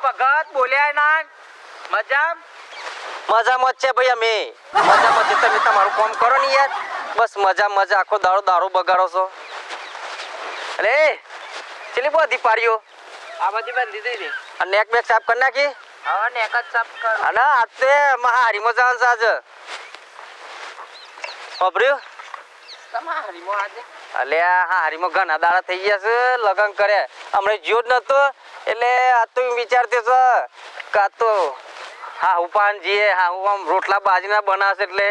ભગત બોલ્યા ના મજા મજામાં જ છે ભાઈ અમે મજામાં છે તમે તમારું કામ કરો ને યાર બસ મજા આખો દારૂ બગાડો છો અરે ચલી બધી પાડ્યો આ બધી બંધી દીધી અને નેક બેક સાફ કરી નાખી હવે નેક જ સાફ કર અને આતે મહારી મજા સાજ ખબર્યું તમારી મો આજે અલ્યા હા હારીમાં ઘણા દાડા થઈ ગયા છે લગન કરે હમણાં જ્યો જ નતો એટલે આ તો વિચારતી છે કે તો હા ઉપાન જીએ હા હું આમ રોટલા બાજરીના બનાવશે એટલે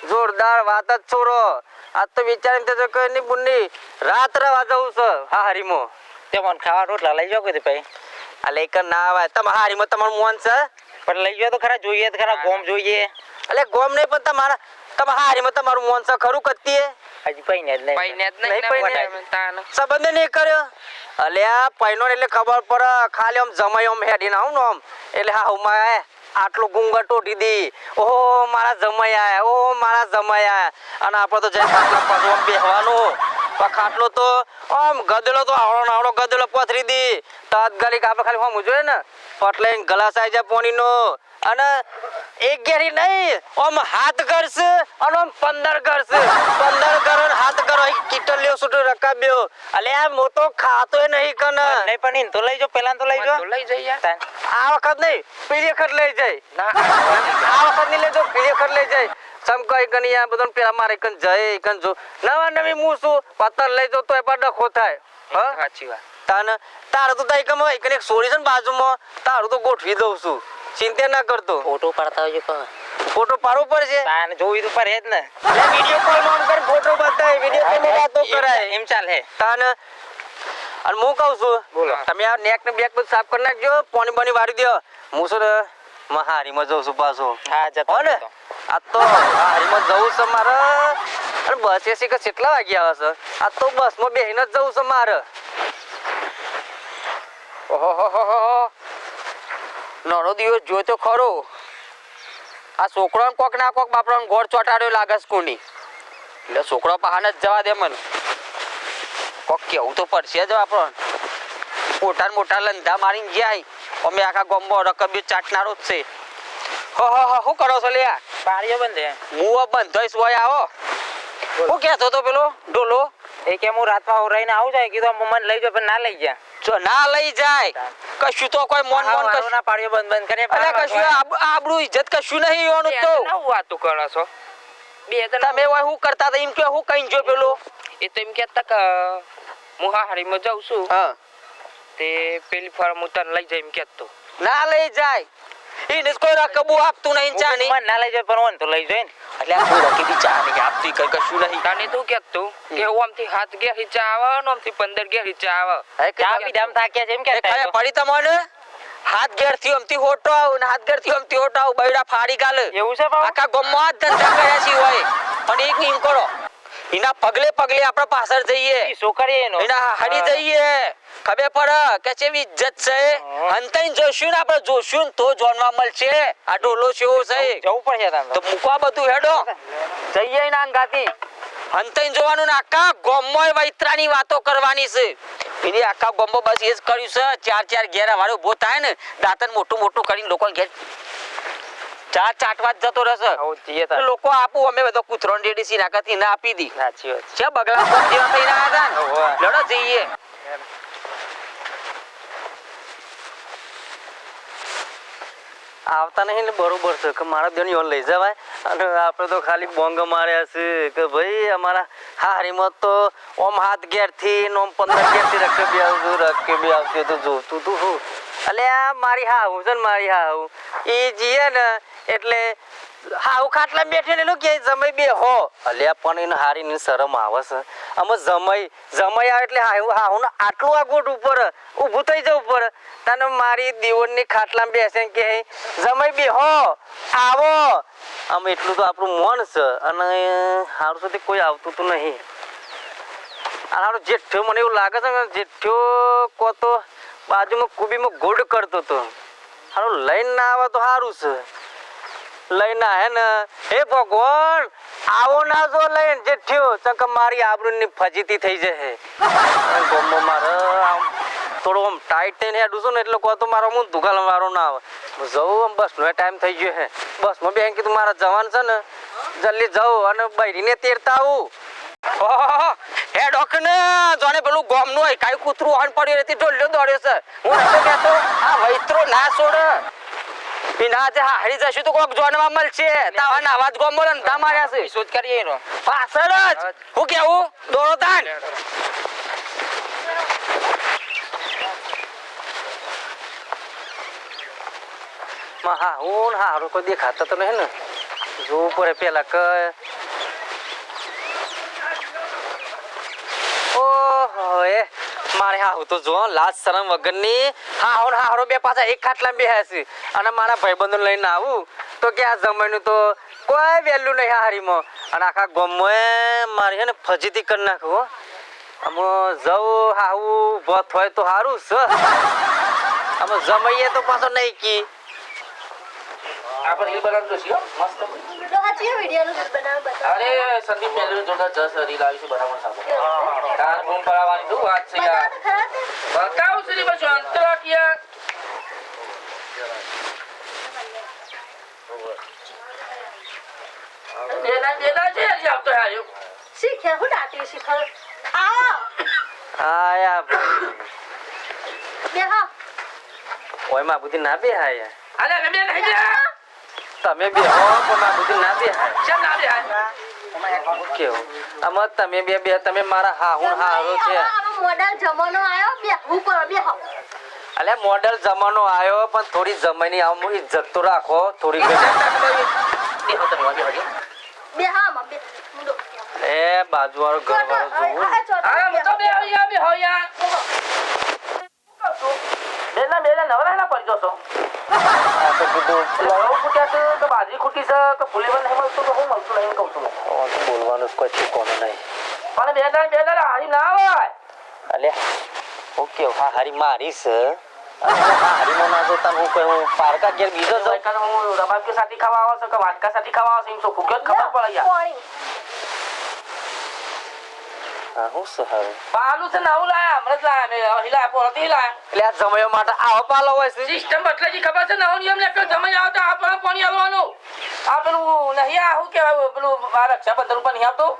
જોરદાર વાત જ છોરો આ તો વિચારીને તો કે ની બુન્ની રાત રવા જવું છે હા હારીમાં તે મન ખાવા રોટલા લઈ જાવ કે ભાઈ આ લેકર ના આવે તમારા હારીમાં તમારું મોન છે પણ લઈ જાવ તો ખરા જોઈએ તો ખરા ગોમ જોઈએ એટલે ગોમ નહીં પણ તમારા હારીમાં તમારું મોન છે ખરું કત્તી હજી પૈને જ નહીં સંબંધ નહીં કર્યો અલ્યા પૈનો એટલે ખબર પડે ખાલી આમ જમાઈ આમ હેડી ના આવું ને આમ એટલે હા હું આટલું ગુંગટ ઉઠી દી ઓહો મારા જમાઈ આયા ઓહો મારા જમાઈ આયા અને આપણે તો જઈ ખાટલા પાછું આમ બેહવાનું ખાટલો તો આમ ગદેલો તો આવડો ગદેલો પથરી દી તાત્કાલિક આપણે ખાલી આમ જોઈએ ને પટલે ગ્લાસ આવી જાય પાણીનો અને એક ગેરી નહીં આમ હાથ કરશે અને આમ 15 કરશે 15 કરો હાથ કરો કીટલ લ્યો સુટો રકાબ્યો અલે આ મો તો ખાતો નહીં કન નહીં પણ ઇન તો લઈ જાવ પેલા તો લઈ જાવ લઈ જઈ યાર આ વખત નહીં પેલી વખત લઈ જાય ના આ વખત નહીં લઈ જાવ પેલી વખત લઈ જાય સમ કઈ કની આ બધું પેલા મારે કન જાય કન જો નવા નવી મૂસું પત્તર લઈ જાવ તો એ પર ડખો થાય હ સાચી વાત તાન તાર તો તઈ કમ એક સોરી છે બાજુમાં તારું તો ગોઠવી દઉં છું ચિંતા ના કરતો ફોટો પાડતા હોય છે ફોટો પાડવો પડશે તાને જોઈ તો પર હે જ ને વિડિયો કોલ માં કર ફોટો બતાય વિડિયો કોલ માં વાતો કરાય એમ ચાલે તાન અને હું કહું છું તમે આ નેક ને બેક બધું સાફ કરી નાખજો પાણી બની વાળી દો હું શું મહારીમાં જઉં છું પાછો હા જતો ને આ તો મહારીમાં જવું છે મારે અને બસ એસી કે કેટલા વાગ્યા હશે આ તો બસમાં બેહીને જ જવું છે મારે ઓહો નાનો દિવસ જોયો તો ખરો આ છોકરાને કોક ના કોક બાપરાને ગોળ ચોટાડ્યો લાગે સ્કૂલની એટલે છોકરો પહાને જ જવા દે મને કોક કેવું તો પડશે જ આપણને મોટા લંધા મારીને જાય અમે આખા ગોમ્બો રકબી ચાટનારો જ છે શું કરો છો લ્યા પાડીઓ બંધે હું બંધોઈશ હોય આવો હું કહેતો તો પેલો ડોલો એ કે હું રાતમાં ઓરાઈને આવું જાય કીધું મને લઈ જાવ પણ ના લઈ ગયા જો ના લઈ જાય કશું તો કોઈ મોન કશું ના પાડીઓ બંધ કરે અલે કશું આબરૂ ઇજ્જત કશું નહીં હોવાનું તો ના વાતો કરો છો બે તમે હોય હું કરતા હતા એમ કે હું કઈ જો પેલો એ તો એમ કહેતા કે હું હારીમાં જાઉં છું હા તે પેલી ફાર્મ હું તને લઈ જાય એમ કહેતો ના લઈ જાય એને કોઈ રકબુ આપતું નહીં ચાની મને ના લઈ જાય પણ ઓન તો લઈ જાય ને એટલે આ કોઈ રકબી ચા નહીં આપતી કઈ કશું નહીં તાને તું કહેતું કે હું આમથી હાથ ગયા ચા આવે ને આમથી 15 ગયા ચા આવે ચા પીધામ થાક્યા છે એમ કહેતા પડી તમને હાથ ઘેર થી અમથી હોટો આવ ને હાથ ઘેર થી અમથી હોટો આવ બૈડા ફાડી ગાલે એવું છે આખા ગમમાં ધંધા કર્યા છે હોય પણ એક એમ કરો એના પગલે આપણે પાછળ જઈએ શું કરીએ એનો એના હડી જઈએ ખબર પડે કે કેવી ઇજ્જત છે અંતઈ જોશું ને આપણે જોશું તો જોનવા મળશે આ ડોલો છે જવું પડશે તો મૂકવા બધું હેડો જઈએ એના અંગાથી અંતઈ જોવાનું ને આખા ગોમમાં વૈતરાની વાતો કરવાની છે એની આખા ગોમમાં બસ એ જ કર્યું છે ચાર ઘેર વાળો ઉભો થાય ને દાંતન મોટું કરીને લોકો ઘેર ચાર ચાટવા જતો રહેશે લોકો આપું અમે બધો કૂતરો રેડી સી નાકાથી ના આપી દી સાચી વાત છે બગલા કોક જેવા થઈ રહ્યા હતા લડો જઈએ આવતા નહીં ને બરોબર છે કે મારા બેન લઈ જવાય અને આપણે તો ખાલી બોંગ માર્યા છે કે ભાઈ અમારા હારીમાં તો ઓમ હાથ ઘેર થી ઓમ 15 ઘેર થી રકબી આવતી તો જોતું તું હું અલ્યા મારી હાવું છે ને મારી હાવું એ જીએ ને એટલે હાવ ખાટલા બેઠે ને કે જમાઈ બે હો અલ્યા પણ એને હારીને શરમ આવે છે અમે જમાઈ આવે એટલે હાવ ને આટલું આ ગોટ ઉપર ઊભું થઈ જવું ઉપર તને મારી દીવોની ખાટલામાં બેસે કે જમાઈ બે હો આવો આમ એટલું તો આપણું મન છે અને હારું સુધી કોઈ આવતું તો નહીં હારું જેઠ્ઠો મને એવું લાગે છે ને જેઠ્ઠો કો તો બાજુમાં કુબીમાં ગોડ કરતો હતો હારું લઈને ના આવે તો સારું છે લઈને હે ને હે ભગવાન આવો ના જો લઈને જેઠ્ઠો ચક મારી આબરૂની ફજીતી થઈ જશે ગોમો મારે થોડો આમ ટાઈટ થઈને હેડું છું ને એટલે કહો તો મારો હું દુકાન વાળો ના આવે હું જવું આમ બસનો ટાઈમ થઈ ગયો હે બસમાં બેન કીધું મારા જવાન છે ને જલ્દી જાઉં અને બૈરીને તેરતા આવું હે ડોક્ટર ને જાણે પેલું ગોમ નું કાઈ કૂતરું હાણ પડ્યું નથી ઢોલ્યો દોડ્યો છે હું નતો કહેતો આ વૈત્રો ના છોડ પીના જે હારી જશું તો કોક જોનમાં મળશે તાવાના અવાજ ગોમ બોલે ને તા માર્યા છે શોધ કરીએ એનો પાછળ જ હું કેવું દોડો તાન હા હું હારું કોઈ દેખાતા તો નહીં ને જોવું પડે પેલા કે ઓહો એ મારે હાહુ તો જો લાજ શરમ વગરની હારો બે પાછા એક ખાટલા બેહ્યા છે અને મારા ભાઈબંધો લઈને આવું તો કે આ જમાનું તો કોઈ વેલ્યુ નહીં હારીમાં અને આખા ગામમાં મારી હે ને ફજીતી કરી નાખું આમ જવું હાહુ ભત હોય તો સારું છે આમ જમાઈએ તો પાછો નહીં કી આપણે રીલ બનાવતો છીએ મસ્ત તો આ ચીયો વિડિયોનો બનાવ બતા અરે સંદીપ મેલુ જોતા જસ રીલ આવી છે બનાવવાનું સાબો તાર બૂમ પડાવવાની તું વાત છે યાર બતાવ શ્રી બસ અંતરાકિયા દેના છે યાર આપ તો આયો શીખે હું ડાટી શીખર આયા બે હા ઓય માં બુદ્ધિ ના બે હાય અલે બે નહીં બે તમે બે હો પણ માં બુદ્ધિ ના બે હાય કેમ ના બે હાય કેવું આમ તમે બે તમે મારા હારો છે મોડલ જમાનો આયો બે હું પર બે હા અલે મોડલ જમાનો આયો પણ થોડી જમાની આમ ઇજ્જત તો રાખો થોડી બે હા માં બે મુંડો એ બાજુ વાળો ઘર વાળો જોવું અરે મતો બે આવી બે હો યાર બેના નવરા ના પડજો છો આ તો કીધું લડો ફૂટ્યા છે કે બાજરી ખૂટી છે કે ફૂલેવર નહીં મળતું તો હું મળતું નહીં કહું છું બોલવાનું કોઈ ઠીકોનો નહીં પણ બે હારી ના હોય અલે ઓકે હા હારી મારી છે હારી નો ના જોતા હું કહું પારકા ઘેર બીજો તો એકન હું રબાબ કે સાથી ખાવા આવો છે કે વાટકા સાથી ખાવા આવો છે એમ તો ફૂક્યો ખબર પડે યાર પાણી હા હું સહારું પાલું છે નવું લાયા હમણાં જ લાયા મેં હિલાયા પોરતી લાયા એટલે આ જમયો માટે આવો પાલો હોય છે સિસ્ટમ બદલાજી ખબર છે નવો નિયમ ને જમાઈ આવતા આપણે પાણી આલવાનું આ પેલું નહીં આ હું કેવાય પેલું આ રક્ષાબંધન ઉપર નહીં આવતું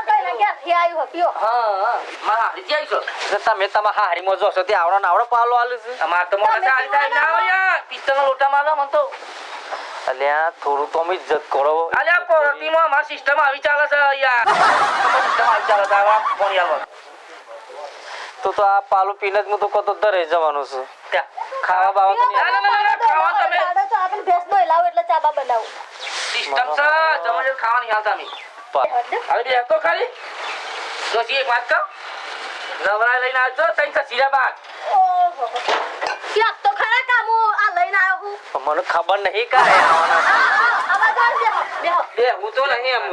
કઈ કે થી આયું હપ્યો હા મારા હારી જાય છો તમે તમારા હારીમાં જોશો તે આવડો નાવડો પાલો આલું છે અમાર તો મોટા હારી થાય ના હોય યાર પિત્તળના લોટા મારો મન તો અલ્યા થોડું તો અમે ઇજ્જત કરો અલ્યા પોરતીમાં અમાર સિસ્ટમ આવી ચાલે છે યાર સિસ્ટમ આવી ચાલે છે આ પાણી આલવાનું તો આ પાલો પીને જ હું તો કતો દરે જવાનું છું ત્યાં ખાવા બાવા તો નહીં ના ખાવા તમે તો આપણે ભેંસ નો લાવ એટલે ચાબા બનાવું સિસ્ટમ છે જમાઈ ખાવાની હાલતા અમે અરે બે તો ખાલી જોશી એક વાત કહું નવરા લઈને આવજો તઈ સસીરા બાદ ઓહો ક્યાં તો ખરા કામો આ લઈને આવ્યો હું મને ખબર નહીં કાય આવવાના આવા જાવ બે બે હું તો નહીં એમ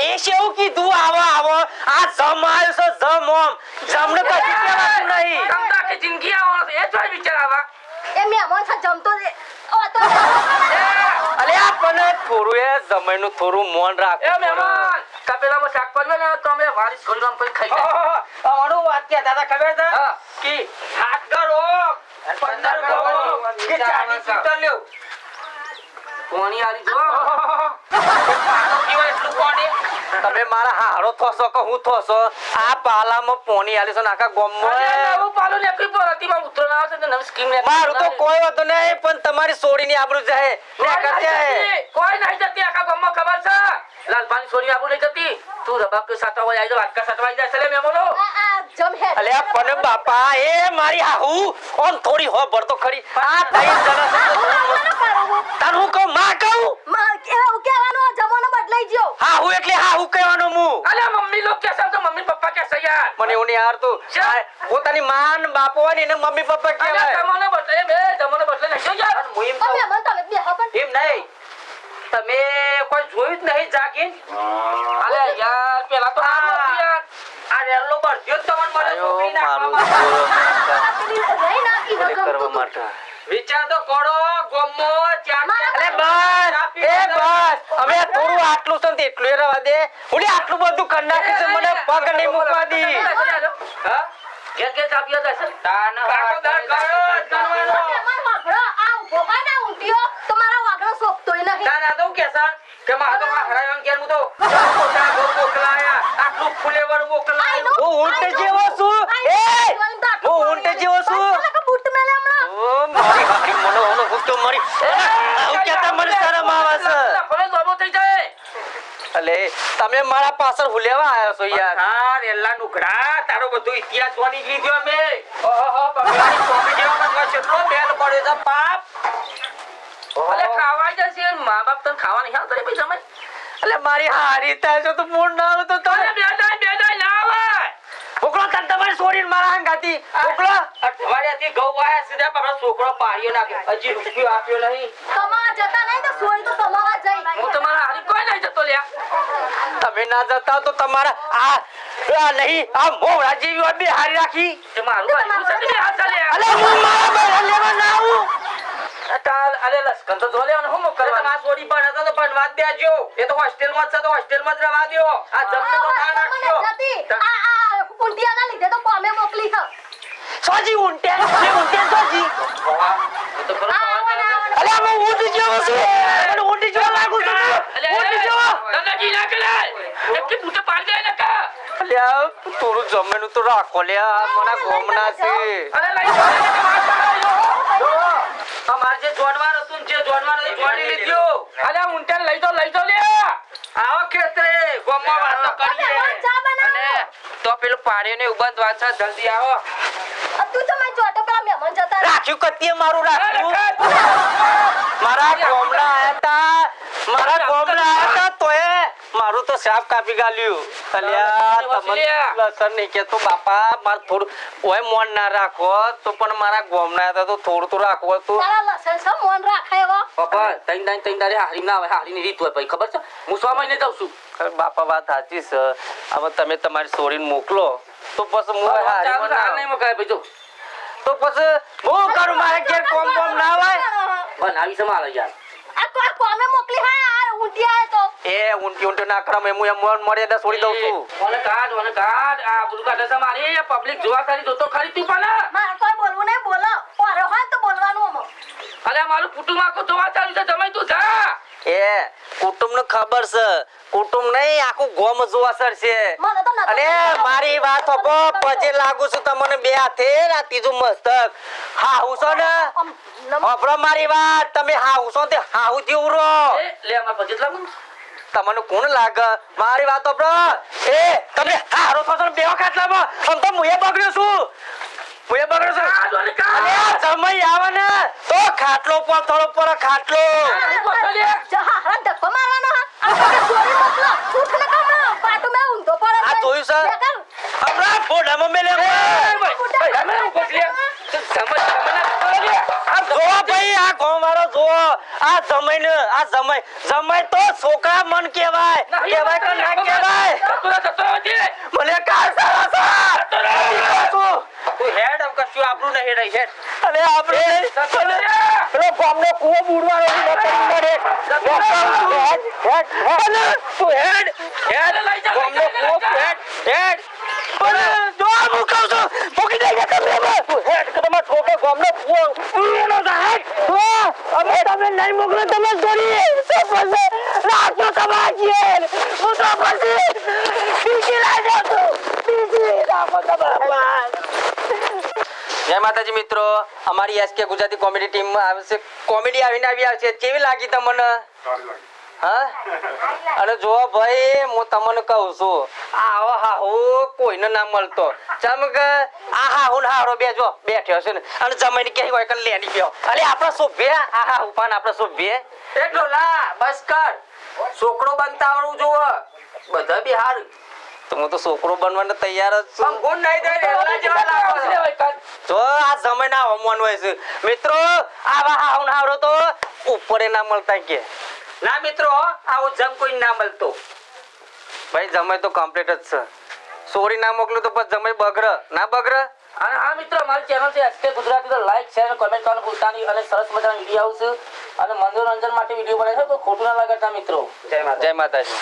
એ શેવું કીધું આવો આ જમાયો છે જમોમ જમને કશું કહેવાતું નહીં તમતા કે જિંદગી આવવાનો છે એ જોઈ વિચાર આવા એ મેમો છે જમતો રે ઓ તો અલે આ પણ થોડું એ જમાઈનું થોડું મોન રાખો એ મહેમાન કપેલામાં શાક પડવે ને તો અમે વારીસ ગોળીમાં પછી ખાઈ જાય આનું વાત કે દાદા ખબર છે હા. કે હાથ કરો 15 કરો કે 40 સીટર લ્યો કોણી આલી જો પાનો પીવો એટલું પાણી તમે મારા હારો થોસો કે હું થોસો આ પાલામાં પાણી આલી છે આખા ગામમાં નવું પાલું ને કોઈ પરતીમાં ઉતરો ના આવશે તો નવી સ્કીમ ને મારું તો કોઈ વાતો નહીં પણ તમારી સોડીની આબરૂ જાય ને કરજે કોઈ નહીં જતી આખા ગામમાં ખબર છે લાલપાની સોની આબુ નહીં જતી તું રબાબ કે સાતા હોય આવી વાટકા સાતવા આવી જાય છે મેમોનો આ જમ હે અલે આ પણ બાપા એ મારી હાહુ ઓન થોડી હો ભરતો ખરી આ તઈ જણા તાર હું કહું માં કહું કેવું કેવાનો જમાનો બદલાઈ ગયો હાહુ એટલે હાહુ કહેવાનો હું અલે મમ્મી લોગ કેસા તો મમ્મી પપ્પા કેસા યાર મને એવું નહીં આવડતું પોતાની માં ને બાપો હોય ને એને મમ્મી પપ્પા અલે કહેવાય જમાનો બદલે બે જમાનો બદલે નહીં યાર હું એમ અમે મન તમે બે હબન એમ નહીં તમે કોઈ જોયું જ નહીં જાગીન અલે યાર પેલા તો આ આ. યાર આ રેલો બળદ્યો જ તમને મને આપેલી છોકરી નાખવા નહીં ના ઈ ન કરવા ગમતું માટે વિચાર તો કરો ગોમો ચાર અલે બસ એ બસ હવે થોડું આટલું છે ને એટલું એ રવા દે ઓલી આટલું બધું કરી નાખ્યું છે મને પગ નહીં મૂકવા દી હા ઘેર ઘેર ચા પીવા જશે તાનો આખો દાડ ગળો જ ગણવાનો. અમાર વાઘરો આ ઊભો હોય ને ઊંટિયો તો મારા વાઘરો શોભતોય નહીં. તાન આ તો કેસા કે માં તો હરાયો કેમ તો પોતા ગો મોકલાયા આટલું ફુલેવર મોકલાયા હું ઊંટ જેવો છું હું ઊંટ જેવો છું બૂટ મેલે હમણાં. ઓ મારી હારી મને ઓનો ગુસ્સો મારી આવું કેતા મને શરમ આવે છે ફરે લોબો થઈ જાય અલે તમે મારા પાછળ હુલેવા આયો છો યાર હા રેલા નુકડા તારો બધું ઇતિહાસ વાણી લીધો અમે ઓહો બગલાની કોમી જેવો મતલબ કેટલો બેલ પડ્યો છે બાપ અલે ખાવા જશે મા બાપ તને ખાવા નહીં આવતો રે ભાઈ સમજ અલે મારી હારી થાય છે તો મૂળ ના આવે તો તમે અરે બે જાય લાવ ઉકળો તન તમારી છોડીને મારા હંગાતી ઉકળો અઠવાડિયાથી ઘઉં વાયા સીધા બાપડા છોકરો પાડ્યો નાખ્યો હજી રૂપિયો આપ્યો નહીં કમાવા જતા નહીં તો સોય તો કમાવા જઈ. હું તમારા હારી કોઈ નહીં જતો લ્યા તમે ના જતા તો તમારા આ નહીં આ મોરા જેવી હોય બે હારી રાખી તે મારું હારી સદી હાથ લ્યા અલે હું મારા બહેરા લેવા ના આવું કાલ અરે લસ્કન તો જોલે અને હું કરવા તમાર છોડી પણ હતા તો પણ વાત દેજો એ તો હોસ્ટેલ માં છે તો હોસ્ટેલ માં જ રહેવા દો આ જમને તો ના રાખજો આ ઊંટિયાના લીધે તો કોમે મોકલી છે. સોજી ઊંટે સોજી એ તો ખરો અલે હું ઊંટ જેવો છું મને ઊંટ જેવો લાગુ છું ઊંટ જેવો દાદાજી ના કલાય એક કે પૂછે પાડ જાય નકા અલ્યા થોડું જમેનું તો રાખો લ્યા મને ગોમના છે અરે લઈ જાઓ અમાર જે જોનવાર હતું જે જોનવાર જોડી લીધો અરે ઊંટે લઈ જાઓ લે આવો ખેતરે ગોમમાં વાતો કરીએ અને તો પેલું પાડ્યો ને ઉબંધ વાંચા જલ્દી આવો તું તો મેં જોટો પેલા મહેમાન જતા રહ્યા. રાખ્યું કતીએ મારું રાખ્યું મારા ગોમના આયા તા તોય મારું તો સાપ કાપી ગાલ્યું અલ્યા તમને લસણ નહીં કેતો બાપા માર થોડું ઓય મોન ના રાખો તો પણ મારા ગોમના હતા તો થોડું તો રાખવો તો તારા લસણ છે મોન રાખે એવો. પપ્પા તઈ દાડે હારી ના આવે હારી ની રીત હોય ભાઈ ખબર છે હું 6 મહિને જાઉં છું અરે બાપા વાત સાચી છે હવે તમે તમારી છોડીને મોકલો તો પછી હું હારી નહીં મકાય ભાઈ જો તો પછી હું કરું મારે ઘેર કોમ ના હોય બનાવી સમાલે યાર આ કોમે મોકલી હા આ ઊંટિયા તો એ ઊંટી ના કરમ એમ મોન મર્યાદા છોડી દઉં છું ઓને કાઢ આ બધું કાઢે છે મારી પબ્લિક જોવા કરી જોતો ખરી તું પણ મારે કોઈ બોલવું નહીં બોલો ઓરો હોય તો બોલવાનું અમો. અલે મારું કુટુંબ આખો જોવા ચાલુ છે જમાઈ તું જા એ કુટુંબ ને ખબર છે કુટુંબ નહીં આખું ગોમ જોવા સર છે મને તો નતો અરે મારી વાત હોપો પછી લાગુ છું તમને બે હાથે આ ત્રીજું મસ્તક હાહુ છો ને હોપરો મારી વાત તમે હાહુ છો તે હાહુ જેવું રહો એ લે અમાર પછી લાગુ તમને કોણ લાગે મારી વાત હોપરો એ તમે હારો છો ને બેવા ખાટલામાં આમ તો મુએ બગડ્યો છું અરે આ સમય આવે ને તો ખાટલો પર થોડો પર ખાટલો જહા હરા ધક્કો મારવાનો હા આ તો ચોરી મોકલો ઉઠ ને કામ પાટુ મે ઊંધો પડે આ જોયું છે હમણાં ફોડામાં મેલે આ ગોવાળો જો આ જમાઈ તો છોકરા મન કેવાય કે ના કેવાય મને કાલ સારા તું હેડ અબ કશું આપણું નહીં રહી હેડ અરે આપણે પેલો ગામનો કૂવો બુડવાનો તું હેડ લઈ જા ગામનો કૂવો હેડ પણ જો હું કહું છું પોકી દે કમરેમાં તું હેડ કે તમાર છોકરો ગામનો કૂવો બુડવાનો હેડ અમે તમે નહીં મોકલો તમે જોડી તો પછી રાતનો કમાજીએ હું તો પછી બીજી લાઈ જાઉં છું બીજી રાખો તમારા જય માતાજી મિત્રો અમારી એસકે ગુજરાતી કોમેડી ટીમ આવશે કોમેડી આવીને આવી આવશે કેવી લાગી તમને હા અને જો ભાઈ હું તમને કહું છું આવો હાહુ કોઈને ના મળતો ચમ કે આ હાહુ હારો બેજો બેઠ્યો છે ને અને જમાઈને કે હોય કે લેની ગયો અરે આપણે શોભ્ય આ હાહુ પાન આપણે શોભ્ય એ ઢોલા બસ કર છોકરો બનતાવણું જોવો બધા બિહાર તો હું તો છોકરો બનવાનો તૈયાર જ છું પણ ગુણ નહીં દે રેલા જેવા લાગો જો આ જમાના હવામાન હોય છે મિત્રો આવા હાહુ હારો તો ઉપર ના મળતા કે ના મિત્રો આવો જમ કોઈ ના મળતો ભાઈ જમાઈ તો કમ્પ્લીટ જ છે સોરી ના મોકલું તો પછી જમાઈ બગર ના બગર અને હા મિત્રો મારી ચેનલ છે એસકે ગુજરાતી તો લાઈક શેર અને કમેન્ટ કરવાનું ભૂલતા નહીં અને સરસ મજાના વિડીયો આવશે અને મનોરંજન માટે વિડીયો બનાવે છે તો ખોટું ના લગાડતા મિત્રો જય માતા જય માતાજી